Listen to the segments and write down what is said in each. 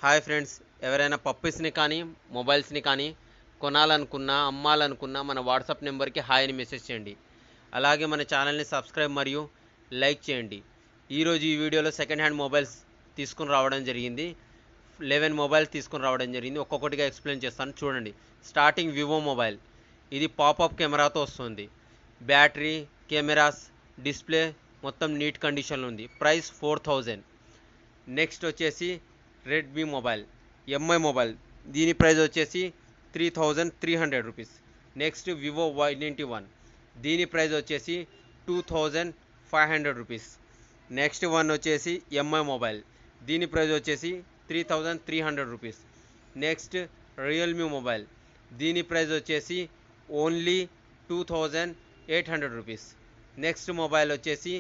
Hi friends, ఎవరైనా పప్పీస్ని కానీ మొబైల్స్ని కానీ కొనాలనుకున్నా అమ్మాలనుకున్నా మన వాట్సాప్ నెంబర్కి హాయ్ అని మెసేజ్ చేయండి. అలాగే మన ఛానల్ని సబ్స్క్రైబ్ మరియు లైక్ చేయండి. ఈరోజు ఈ వీడియోలో సెకండ్ హ్యాండ్ మొబైల్స్ తీసుకుని రావడం జరిగింది. 11 మొబైల్స్ తీసుకుని రావడం జరిగింది. ఒక్కొక్కటిగా ఎక్స్ప్లెయిన్ చేస్తాను చూడండి. Starting Vivo mobile. ఇది పాపప్ కెమెరాతో వస్తుంది. బ్యాటరీ, కెమెరాస్, డిస్ప్లే మొత్తం నీట్ కండిషన్లో ఉంది. ప్రైస్ 4000. నెక్స్ట్ వచ్చేసి రెడ్మీ మొబైల్, ఎంఐ మొబైల్. దీని ప్రైస్ వచ్చేసి 3300 రూపీస్. Next Vivo Y91. దీని ప్రైస్ వచ్చేసి 2500 రూపీస్. నెక్స్ట్ వన్ వచ్చేసి ఎంఐ మొబైల్. దీని ప్రైస్ వచ్చేసి 3300 రూపీస్. Next Realme mobile. దీని ప్రైస్ వచ్చేసి ఓన్లీ 2800 రూపీస్. నెక్స్ట్ మొబైల్ వచ్చేసి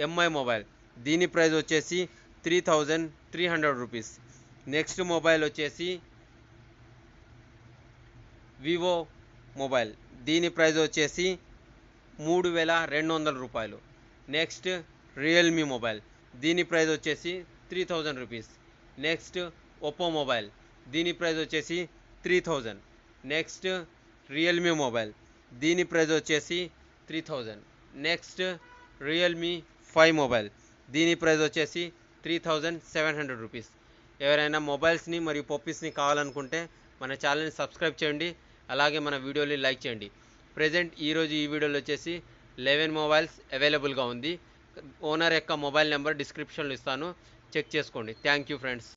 ఎంఐ మొబైల్. దీని ప్రైస్ వచ్చేసి 3300 రూపీస్. నెక్స్ట్ మొబైల్ వచ్చేసి వివో మొబైల్. దీని ప్రైస్ వచ్చేసి 3200 రూపాయలు. Next Realme mobile. దీని ప్రైస్ వచ్చేసి 3000 రూపీస్. Next Oppo mobile. దీని ప్రైస్ వచ్చేసి 3000. Next Realme mobile. దీని ప్రైస్ వచ్చేసి 3000. Next Realme 5 mobile. దీని ప్రైస్ వచ్చేసి 3700 రూపీస్. ఎవరైనా మొబైల్స్ని మరియు పప్పీస్ని కావాలనుకుంటే మన ఛానల్ని సబ్స్క్రైబ్ చేయండి. అలాగే మన వీడియోని లైక్ చేయండి. ప్రజెంట్ ఈరోజు ఈ వీడియోలో వచ్చేసి 11 మొబైల్స్ అవైలబుల్గా ఉంది. ఓనర్ యొక్క మొబైల్ నెంబర్ డిస్క్రిప్షన్లో ఇస్తాను, చెక్ చేసుకోండి. Thank you friends.